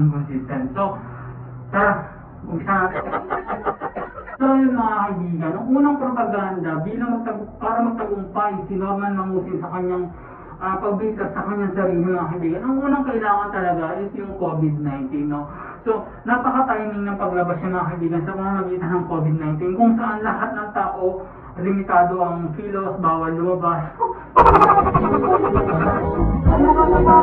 consistent. So, tara, umpisa natin. So yun mga kaibigan, ang unang propaganda para magtagumpay si Norman Mangusin sa kanyang pagbigkas sa kanyang sarili mga kaibigan, ang unang kailangan talaga is yung COVID-19, no? So, napaka-timing ng paglabas niya mga kaibigan sa pamamagitan ng COVID-19 kung saan lahat ng tao limitado ang kilos, bawal lumabas.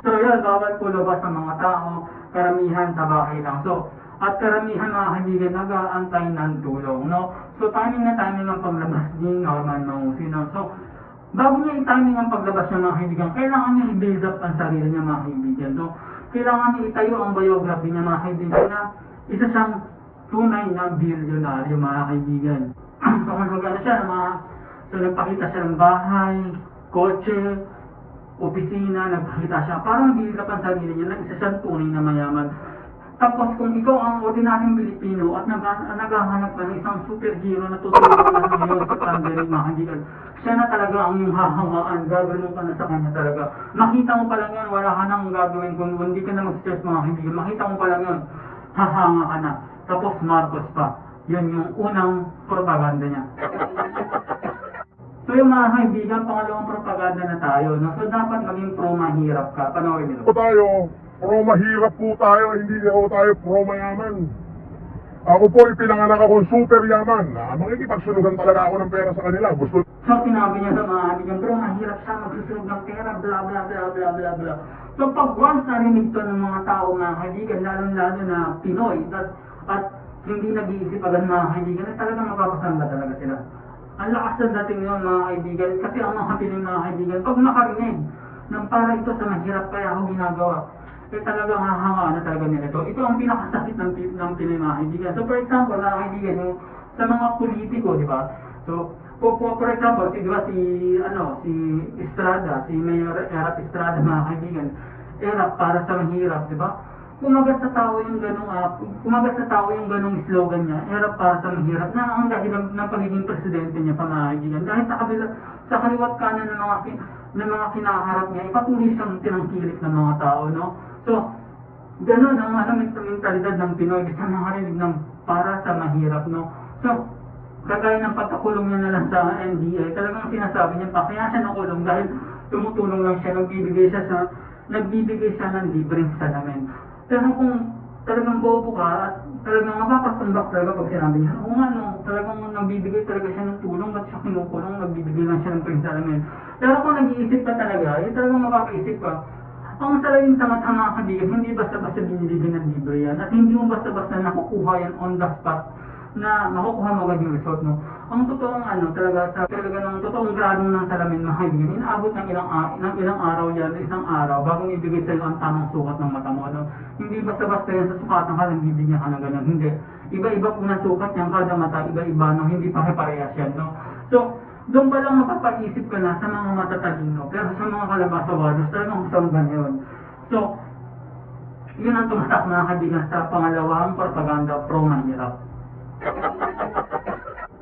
So yun, bawal po lumabas ang mga tao, karamihan sa bahay lang. So, at karamihan mga kaibigan nag-aantay ng tulong, no? So, timing na timing ang paglabas ni Norman Mangusin, no? So, bago niya i-timing ang paglabas niya mga kaibigan, kailangan niya i-build up ang sarili niya mga kaibigan. So, kailangan niya itayo ang biography niya mga kaibigan na isa siyang tunay na bilyonaryo mga kaibigan. So, magkano siya ng so, nagpakita siya ng bahay, kotse, opisina, nagpakita siya. Parang build up ang sarili niya na isa siyang tunay na mayaman. Tapos kung ikaw ang ordinaryong Pilipino at naghahanap ka ng isang superhero na tutulungan ka ngayon sa pandemic mga kaibigan, siya na talaga ang iyong hahawaan, gagawin ka na sa kanya talaga. Makita mo pa lang yan, wala ka nang gagawin kung hindi ka na mag-stress mga kaibigan. Makita mo pa lang yan, hahanga ka na. Tapos Marcos pa. Yun yung unang propaganda niya. So yung mga kaibigan, pangalawang propaganda na tayo. No? So dapat maging pro-mahirap ka. Panoorin nyo. Tayo, pro-mahirap po tayo, hindi po tayo pro-mayaman. Ako po, ipinanganak akong super yaman. Makikipagsunugan talaga ako ng pera sa kanila. Gusto. So sinabi niya sa mga kaibigan, bro, mahirap siya magsusunog ng pera, bla bla bla bla bla bla. So pag once narinig to ng mga tao mga kaibigan, lalo na Pinoy, at hindi nag-iisip agad mga kaibigan, ay talagang mapapasamba talaga sila. Ang lakas ng dating yun mga kaibigan, kasi ang mga Pinoy mga kaibigan, pag nakarinig ng para ito sa mahirap kaya ako ginagawa, eh talagang hahanga na talaga nila ito. Ito ang pinakasakit ng Pinoy mga kaibigan. So for example mga kaibigan, yung, sa mga politiko, di ba? So, for example, si Estrada, si Mayor Erap Estrada mga kaibigan, Erap para sa mahirap, di ba? Kumagat sa tao yung ganung slogan niya, Erap para sa mahirap, na ang dahilan ng pagiging presidente niya pa mga kaibigan. Dahil sa kaliwat kanan ng mga kinaharap niya, ipatuloy siyang tinangkilik ng mga tao, no? So, ganun ang mentalidad ng Pinoy, gusto makarinig ng para sa mahirap, no? So, kagaya ng pagkakulong niya na lang sa NDA, talagang sinasabi niya pa, kaya siya nakulong dahil tumutulong lang siya, nagbibigay siya ng libreng salamin. Pero kung talagang bobo ka at talagang mapapasumbak talaga pag sinabi niya, o nga no, talagang nagbibigay talaga siya ng tulong, ba't siya kinukulong, nagbibigay lang siya ng libreng salamin. Pero kung nag-iisip ka talaga, talagang mapapaisip ka, ang salamin sa mata mga kaibigan, hindi basta-basta binibigyan ng libre yan, at hindi mo basta-basta nakukuha yan on the spot, na makukuha mo agad yung result, no? Ang totoong talaga ng totoong gradong ng salamin mga kaibigan, inaabot ng ilang araw yan, isang araw, bago ibigay sa'yo ang tamang sukat ng mata mo, no? Hindi basta-basta yan sa sukatan ka, nagbibigyan ka ng ganun, hindi. Iba-iba po na sukat niyang kada mata, iba-iba, no? Hindi pare-parehas yan, no? So, doon pa lang mapapaisip ka na sa mga matatalino, pero sa mga kalabasawados, talagang usanggan yun. So, yun ang tumatak mga kaibigan sa pangalawang propaganda pro-mahirap.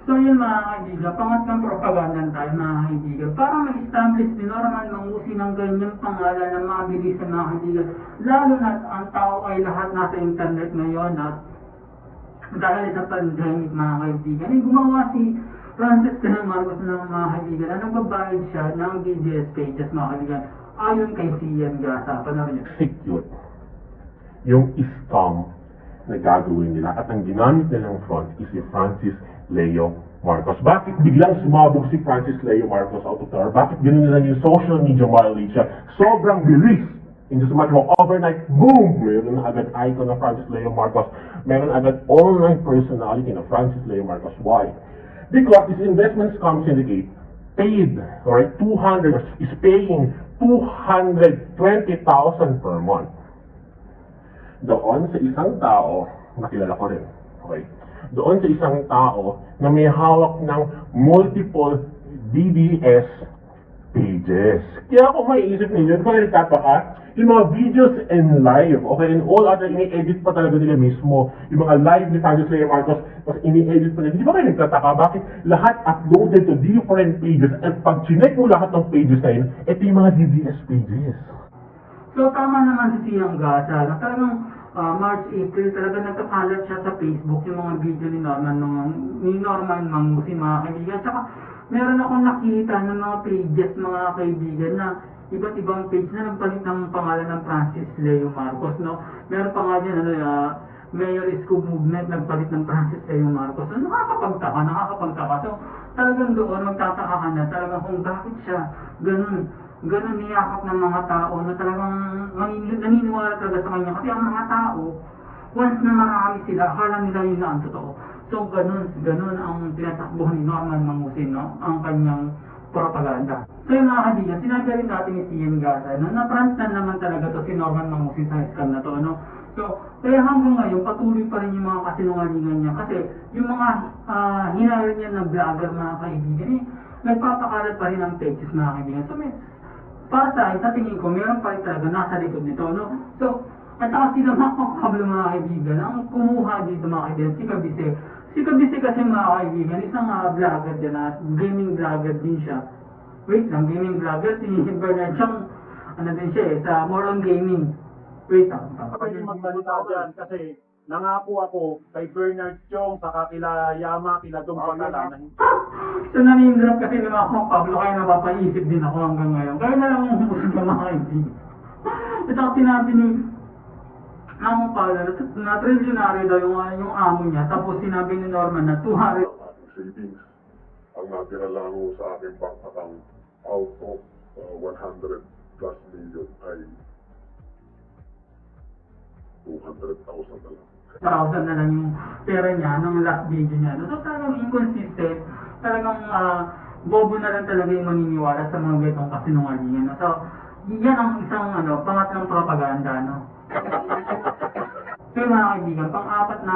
So yun mga kaibigan, pangatlong propaganda tayo mga kaibigan, para ma-establish ni Norman Mangusin ng ganyang pangalan na mabilis sa mga kaibigan, lalo na ang tao ay lahat nasa internet ngayon at dahil sa pandemic mga kaibigan, ay gumawa si Francis K. Marcos ng mga kaibigan na nagbabayad siya ng DDS pages mga kaibigan, ayon kay Sian Gasa. Panoorin niyo. Secure yung scam na gagawin nila at ang ginamit nilang front is si Francis Leo Marcos. Bakit biglang sumabog si Francis Leo Marcos out of nowhere? Bakit ganun nila yung social media mileage siya? Sobrang bilis! In just a matter of overnight, boom! Meron na agad icon na Francis Leo Marcos. Meron agad online personality na Francis Leo Marcos. Why? Because this investment scam syndicate paid, alright, is paying 220,000 per month. Doon sa isang tao, nakilala ko rin, okay? Doon sa isang tao na may hawak ng multiple DDS pages. Kaya kung maiisip ninyo, di ba nagtataka? Yung mga videos and live, okay, and all other, ini-edit pa talaga nila mismo. Yung mga live ni Francis Leo Marcos, tapos ini-edit pa nila. Di ba kayo nagtataka? Bakit lahat uploaded to different pages? At pag chinek mo lahat ng pages na yun, ito yung mga DDS pages. So tama naman si Sian Gasa na talagang March, April, talaga nagkakalat siya sa Facebook yung mga video ni Norman Mangusin, mga kaibigan. Tsaka meron akong nakita ng mga pages, mga kaibigan, na iba't ibang page na nagpalit ng pangalan ng Francis Leo Marcos, no? Meron pa nga dyan, Mayor Isko Movement, nagpalit ng Francis Leo Marcos. So, nakakapagtaka. So, talagang doon, magtataka ka na talagang kung bakit siya ganun niyakap ng mga tao na talagang naniniwala talaga sa kanya. Kasi ang mga tao, once na marami sila, akala nila yun na ang totoo. So, ganun ang tinatakbo ni Norman Mangusin, no? Ang kanyang propaganda. So yung mga kaibigan, sinabi rin natin ni Ian Gasa, no, na-frontman naman talaga to si Norman Mangusin sa scam na to, no? So, kaya hanggang ngayon, patuloy pa rin yung mga kasinungalingan niya kasi yung mga hinahir niya na vlogger, mga kaibigan, nagpapakalat pa rin ng pages, mga kaibigan. So, para sa akin, sa tingin ko, meron pa rin talaga nasa likod nito, no? So, at saka sila mga Pablo, mga kaibigan, ang kumuha dito, mga kaibigan, si Kabise. Si Kabise kasi, mga kaibigan, isang vlogger din, gaming vlogger din siya. Wait lang, gaming vlogger, si Bernard siyang, din siya sa more on gaming. Wait lang. Pwede magsalita dyan kasi nangako ako kay Bernard Chong, saka kila Yama, kila Dong Pangala na hindi. So nami-drop kasi naman ako, Pablo, kaya napapaisip din ako hanggang ngayon. Kaya na lang umusog na mga kaibigan. At saka sinabi ni Amo Pablo, na trilyonary daw yung amo niya, tapos sinabi ni Norman na 200. Savings. Ang natira lang ho sa aking bank account out of 100 plus million ay 200,000 na lang. 1,000 na lang yung pera niya ng last video niya. So talagang inconsistent, talagang bobo na lang talaga yung maniniwala sa mga ganitong kasinungalingan. So yan ang isang pangatlong propaganda, no? So mga kaibigan, pang-apat na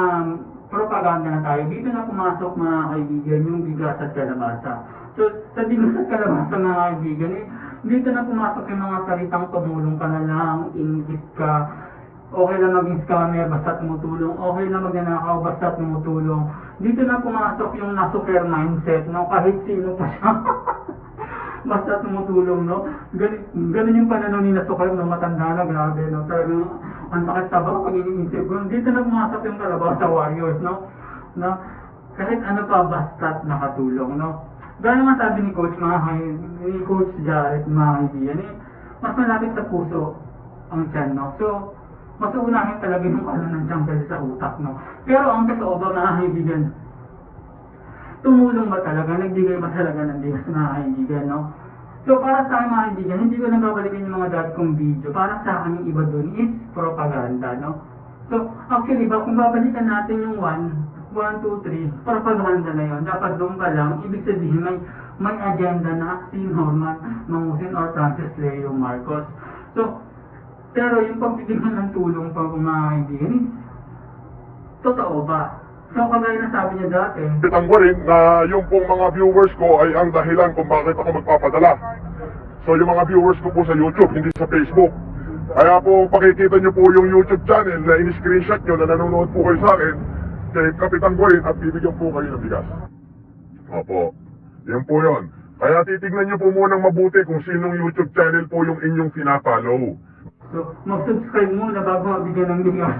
propaganda na tayo. Dito na pumasok, mga kaibigan, yung bigas at kalabasa. So sa bigas at kalabasa, mga kaibigan, dito na pumasok yung mga salitang tumulong ka na lang, inggit ka, okay lang maging scammer basta tumutulong, okay lang magnanakaw basta tumutulong. Dito na pumasok yung nasuker mindset, no? Kahit sino pa siya basta tumutulong, no? Ganun yung pananaw ni Nasuker, no? Matanda na, grabe, no? Talagang ang sakit sa baka pag iniisip ko. Dito na pumasok yung Kalabasa Warriors, no? Kahit ano pa basta't nakatulong, no? Gaya naman sabi ni Coach Jared, mga kaibigan, mas malapit sa puso ang tiyan, no? So, mas unahin talaga yung ng tiyan kasi sa utak, no? Pero ang totoo ba, mga kaibigan, tumulong ba talaga? Nagbigay ba talaga ng bigas, mga kaibigan, no? So, para sa akin, mga kaibigan, hindi ko nababalikan yung mga dati kong video. Para sa akin, yung iba dun is propaganda, no? So, actually, kung babalikan natin yung 1, 2, 3, propaganda na yun. Dapat doon pa lang, ibig sabihin, may agenda na si Norman Mangusin or Francis Leo Marcos. So, pero yung pagbibigyan ng tulong pa, mga kaibigan, totoo ba? So, kagaya na sabi niya dati, Bitang ko rin na yung pong mga viewers ko ay ang dahilan kung bakit ako magpapadala. So yung mga viewers ko po sa YouTube, hindi sa Facebook. Kaya po pakikita nyo po yung YouTube channel na in-screenshot nyo na nanonood po kayo sa akin kay Kapitan Gorin at bibigyan po kayo ng bigas. Opo, yan po yun. Kaya titignan nyo po munang mabuti kung sinong YouTube channel po yung inyong pinapollow. so mag-subscribe muna bago mabigyan ng bigas.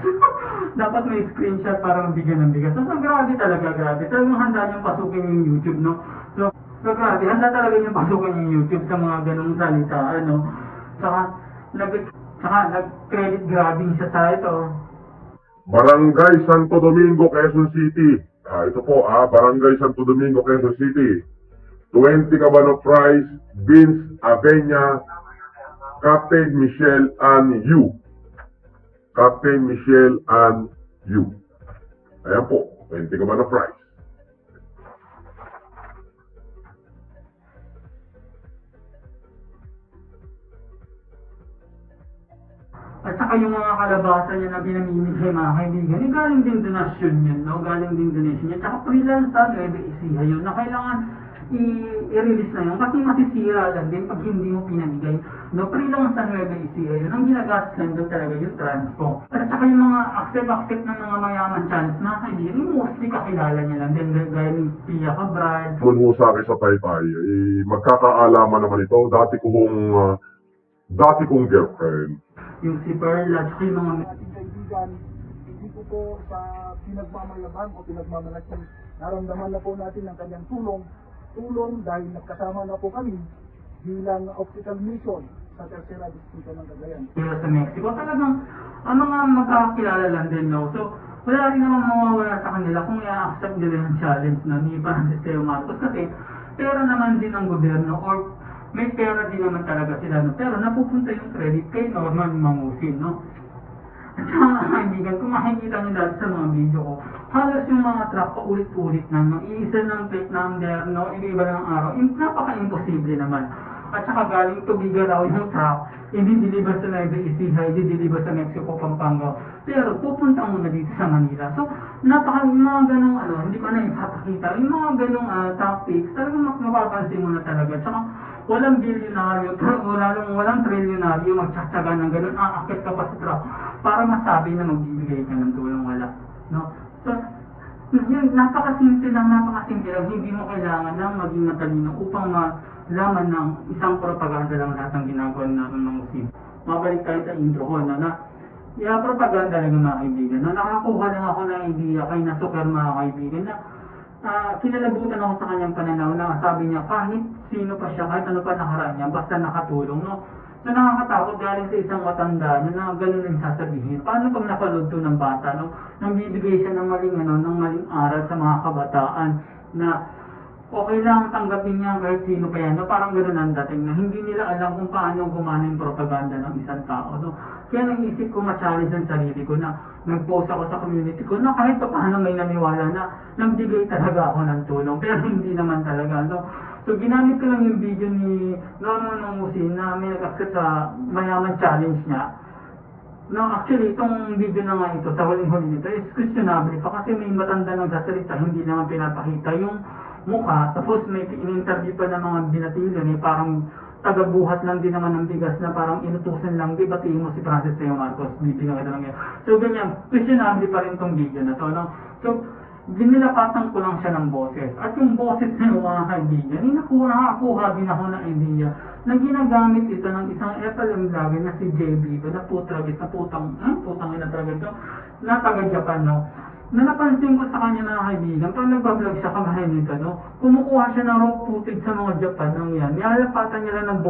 Dapat may screenshot para mabigyan ng bigas. So grabe talaga, grabe. Talagang handa niyang pasukin yung YouTube, no? So grabe, handa talaga niyang pasukin yung YouTube sa mga ganung salita, ano? Saka nag-credit grabbing siya sa ito. Barangay Santo Domingo, Quezon City. Ito po, Barangay Santo Domingo, Quezon City. 20 Cabano Price, Vince Avena, Captain Michelle Ann Yu. Captain Michelle Ann Yu. Ayan po, 20 Cabano Price. At saka yung mga kalabasa niya na pinamimigay, mga kaibigan, galing din donasyon yun, no? Galing din donation yun. Tsaka freelance sa Nueva Ecija yun, na kailangan i-release na yun kasi masisira lang din pag hindi mo pinamigay, no? Freelance sa Nueva Ecija yun, ang ginagas lang doon talaga yung transpo. At saka yung mga accept ng mga mayaman channels, mga kaibigan, mostly kakilala niya lang din, gaya ni Pia Cabral. Kung mo sa akin sa Taytay, magkakaalaman naman ito. Dati kong girlfriend. Yung si Pearl, at saka yung mga Ating kaibigan, ko po sa pinagmamayabang o pinagmamalaki. Naramdaman na po natin ang kanyang tulong dahil nagkasama na po kami bilang optical mission sa Tercera Distrito ng Cagayan. Pero sa Mexico, talagang ang mga magkakakilala lang din, no? So, wala rin namang mawawala sa kanila kung i-accept nila yung challenge na ni Francis Leo Marcos kasi pera naman din ang gobyerno or may pera din naman talaga sila, no? Pero napupunta yung credit kay Norman Mangusin, no? At saka mga kaibigan, kung makikita nyo dati sa mga video ko, halos yung mga truck paulit-ulit na, no? Iisa ng plate number, no? Iba-iba ng araw. Napaka-imposible naman. At saka galing Tubiga raw yung truck, hindi-deliver sa Nueva Ecija, hindi-deliver sa Mexico, Pampanga. Pero pupunta muna dito sa Manila. So, yung mga ganong, hindi ko na ipapakita, yung mga ganong tactics, talagang mapapansin mo na talaga. Tsaka, walang bilyonaryo, walang trilyonaryo magtsatsaga ng ganon, aakit ka pa sa truck para masabi na magbibigay ka ng tulong, wala. No? So, yun, napakasimple lang, hindi mo kailangan ng maging matalino upang malaman ng isang propaganda lang lahat ng ginagawa natin ng Muslim. Mabalik tayo sa intro ko, propaganda lang mga kaibigan, nakakuha lang ako ng idea kay Nasuker mga kaibigan, na kinalabutan ako sa kanyang pananaw na sabi niya kahit sino pa siya, kahit ano pa nakaraan niya, basta nakatulong, no? So nakakatakot galing sa isang matanda na gano'n rin sasabihin. Paano pag napalood to ng bata, no? Nang bibigay siya ng maling aral sa mga kabataan na okay lang tanggapin niya kahit sino pa yan, no? Parang gano'n ang dating na hindi nila alam kung paano gumana yung propaganda ng isang tao, no? Kaya naisip ko ma-challenge ang sarili ko na nag-post ako sa community ko na kahit pa paano may naniwala na nagbigay talaga ako ng tulong, pero hindi naman talaga, no? So ginamit ko lang yung video ni Norman Mangusin na may nag-accept sa mayaman challenge niya. No, actually, itong video na nga ito, sa huling-huli nito, is questionable pa kasi may matanda nagsasalita, hindi naman pinapakita yung mukha, tapos may in-interview pa ng mga binatilyo, parang tagabuhat lang din naman ng bigas na parang inutusan lang, di batiin mo si Francis Leo Marcos, bibigyan ka lang yan. So ganyan, questionable pa rin itong video na to, no? So, dinilapatan ko lang siya ng boses. At yung boses na yung mga kaibigan, nakakuha din ako ng idea na ginagamit ito ng isang FLM vlogger na si JB, na putragis, na putang ina talaga ito, na taga-Japan, no? Na napansin ko sa kanya mga kaibigan, pag nagbablog siya kamahin nito, no? Kumukuha siya ng raw footage sa mga Japan, nang yan, nilalapatan niya lang ng boses.